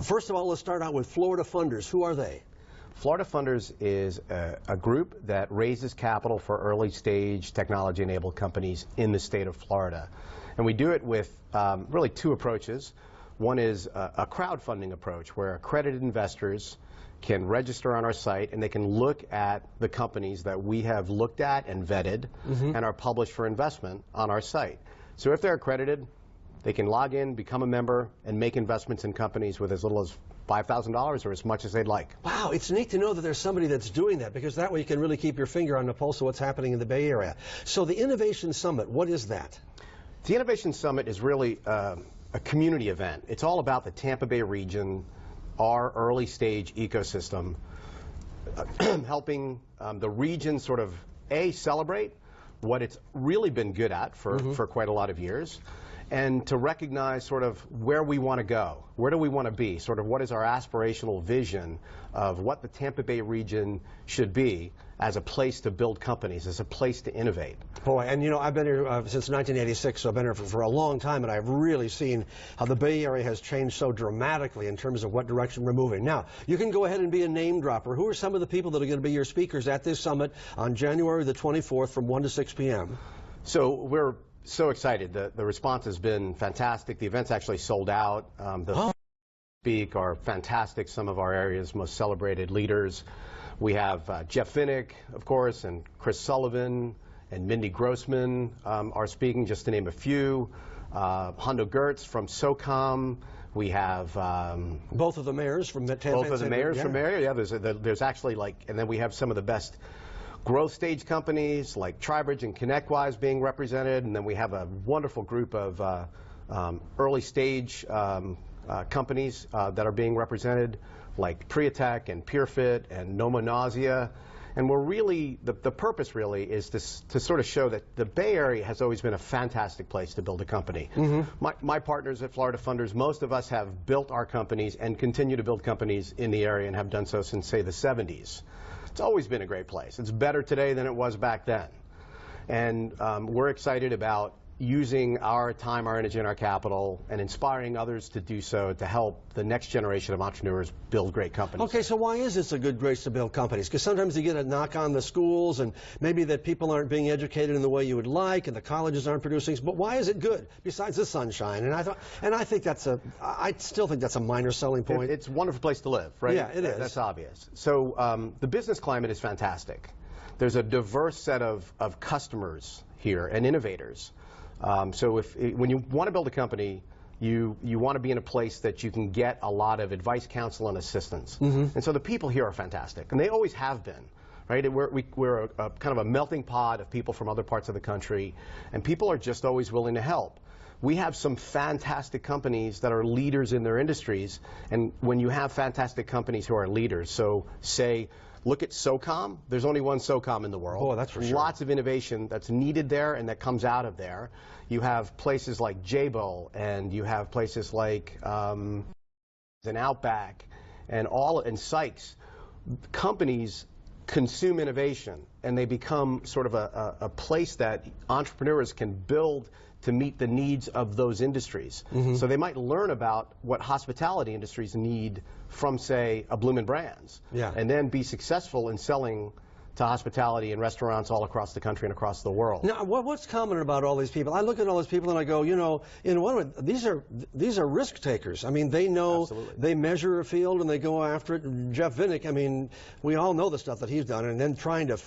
First of all, let's start out with Florida Funders. Who are they? Florida Funders is a group that raises capital for early stage technology enabled companies in the state of Florida. And we do it with really two approaches. One is a crowdfunding approach where accredited investors can register on our site and they can look at the companies that we have looked at and vetted and are published for investment on our site. So if they're accredited, they can log in, become a member, and make investments in companies with as little as $5,000 or as much as they'd like. Wow, it's neat to know that there's somebody that's doing that, because that way you can really keep your finger on the pulse of what's happening in the Bay Area. So the Innovation Summit, what is that? The Innovation Summit is really a community event. It's all about the Tampa Bay region, our early stage ecosystem, helping the region sort of, celebrate what it's really been good at for quite a lot of years, and to recognize sort of where we want to go, where do we want to be, sort of what is our aspirational vision of what the Tampa Bay region should be as a place to build companies, as a place to innovate. Boy, and you know, I've been here since 1986, so I've been here for a long time, and I've really seen how the Bay Area has changed so dramatically in terms of what direction we're moving. Now, you can go ahead and be a name dropper. Who are some of the people that are going to be your speakers at this summit on January the 24th from 1 to 6 p.m.? So we're so excited. The response has been fantastic. The event's actually sold out. The speak are fantastic. Some of our area's most celebrated leaders. We have Jeff Finnick, of course, and Chris Sullivan, and Mindy Grossman are speaking, just to name a few. Hondo Gertz from SOCOM. We have both of the mayors from the Tampa. Both of the mayors from area. Yeah, there's actually and then we have some of the best growth stage companies like TriBridge and ConnectWise being represented, and then we have a wonderful group of early stage companies that are being represented, like Priatech and PeerFit and Noma Nausea. And we're really, the purpose really is to sort of show that the Bay Area has always been a fantastic place to build a company. My partners at Florida Funders, most of us have built our companies and continue to build companies in the area and have done so since, say, the 70s. It's always been a great place. It's better today than it was back then. And we're excited about using our time, our energy, and our capital, and inspiring others to do so to help the next generation of entrepreneurs build great companies. Okay, so why is this a good place to build companies? Because sometimes you get a knock on the schools, and maybe that people aren't being educated in the way you would like, and the colleges aren't producing. But why is it good besides the sunshine? And I still think that's a minor selling point. It's a wonderful place to live, right? Yeah, it is. That's obvious. So the business climate is fantastic. There's a diverse set of customers here and innovators. So when you want to build a company, you want to be in a place that you can get a lot of advice, counsel, and assistance. And so the people here are fantastic, and they always have been, right? We're a kind of a melting pot of people from other parts of the country, and people are just always willing to help. We have some fantastic companies that are leaders in their industries, and when you have fantastic companies who are leaders, so say, look at SOCOM. There's only one SOCOM in the world. Oh, that's for sure. Lots of innovation that's needed there and that comes out of there. You have places like Jabil, and you have places like an Outback, and Sykes. Companies consume innovation, and they become sort of a place that entrepreneurs can build to meet the needs of those industries. So they might learn about what hospitality industries need from, say, a Bloomin' Brands, and then be successful in selling to hospitality and restaurants all across the country and across the world. Now, what's common about all these people? I look at all these people and I go, you know, in one way, these are risk takers. I mean, they know. Absolutely. They measure a field and they go after it. Jeff Vinnick, I mean, we all know the stuff that he's done, and then trying to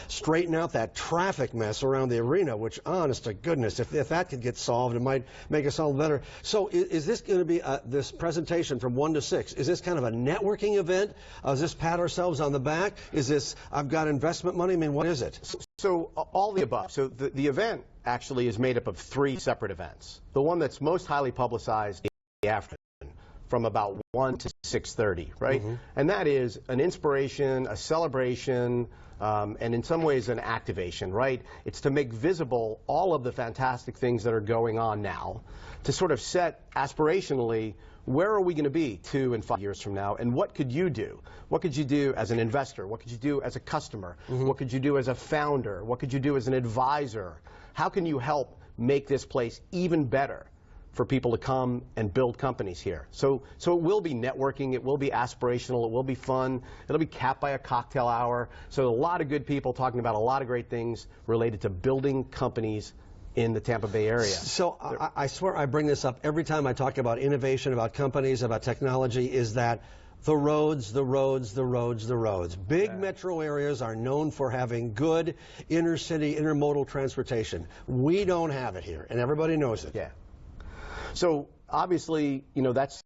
straighten out that traffic mess around the arena, which, honest to goodness, if that could get solved, it might make us all better. So is this going to be this presentation from 1 to 6? Is this kind of a networking event? Is this pat ourselves on the back? Is this, I've got investment money? I mean, what is it? So all the above. So the event actually is made up of 3 separate events. The one that's most highly publicized is the afternoon, from about 1 to 6:30, right? And that is an inspiration, a celebration, and in some ways an activation, right? It's to make visible all of the fantastic things that are going on now, to sort of set aspirationally, where are we going to be 2 and 5 years from now, and what could you do? What could you do as an investor? What could you do as a customer? What could you do as a founder? What could you do as an advisor? How can you help make this place even better for people to come and build companies here. So it will be networking, it will be aspirational, it will be fun, it'll be capped by a cocktail hour. So a lot of good people talking about a lot of great things related to building companies in the Tampa Bay area. So I swear I bring this up every time I talk about innovation, about companies, about technology, is that the roads, the roads, the roads, the roads. Big metro areas are known for having good inner-city, intermodal transportation. We don't have it here, and everybody knows it. Yeah. So obviously, you know, that's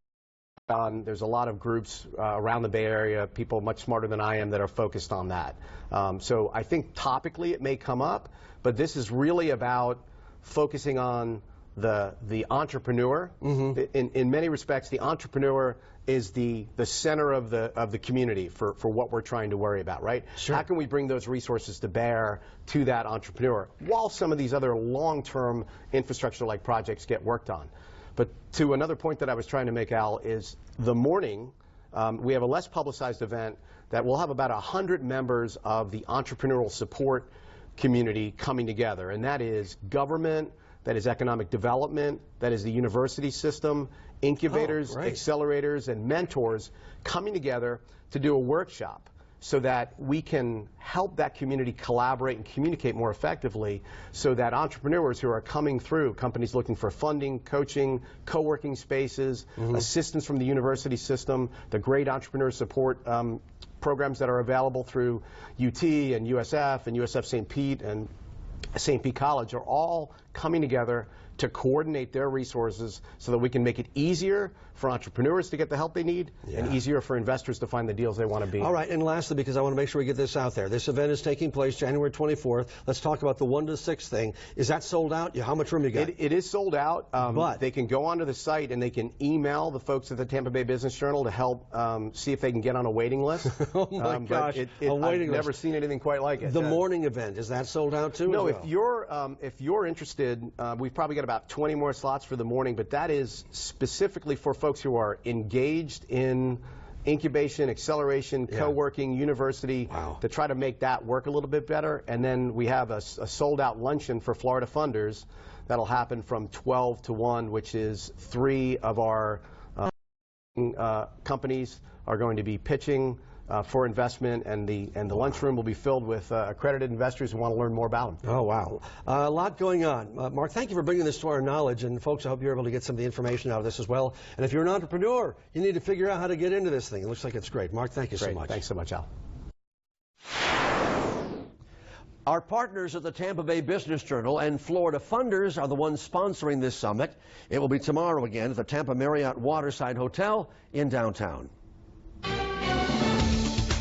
there's a lot of groups around the Bay Area, people much smarter than I am, that are focused on that. So I think topically it may come up, but this is really about focusing on the entrepreneur. In many respects, the entrepreneur is the center of the community for what we're trying to worry about, right? Sure. How can we bring those resources to bear to that entrepreneur while some of these other long-term infrastructure-like projects get worked on? But to another point that I was trying to make, Al, is the morning, we have a less publicized event that will have about 100 members of the entrepreneurial support community coming together, and that is government, that is economic development, that is the university system, incubators, accelerators, and mentors coming together to do a workshop so that we can help that community collaborate and communicate more effectively, so that entrepreneurs who are coming through, companies looking for funding, coaching, co-working spaces, assistance from the university system, the great entrepreneur support programs that are available through UT and USF St. Pete and St. Pete College, are all coming together to coordinate their resources so that we can make it easier for entrepreneurs to get the help they need and easier for investors to find the deals they want to be. All right, and lastly, because I want to make sure we get this out there, this event is taking place January 24th. Let's talk about the 1 to 6 thing. Is that sold out? How much room you got? It is sold out, but they can go onto the site and they can email the folks at the Tampa Bay Business Journal to help see if they can get on a waiting list. Oh my gosh, a waiting list. I've never seen anything quite like it. The morning event, is that sold out too? No, as well? if you're interested, we've probably got about 20 more slots for the morning, but that is specifically for folks who are engaged in incubation, acceleration, co-working, university, to try to make that work a little bit better. And then we have a sold-out luncheon for Florida funders that'll happen from 12 to 1, which is 3 of our companies are going to be pitching for investment, and the lunchroom will be filled with accredited investors who want to learn more about them. Oh, wow. A lot going on. Mark, thank you for bringing this to our knowledge, and folks, I hope you're able to get some of the information out of this as well. And if you're an entrepreneur, you need to figure out how to get into this thing. It looks like it's great. Mark, thank you so much. Thanks so much, Al. Our partners at the Tampa Bay Business Journal and Florida Funders are the ones sponsoring this summit. It will be tomorrow again at the Tampa Marriott Waterside Hotel in downtown.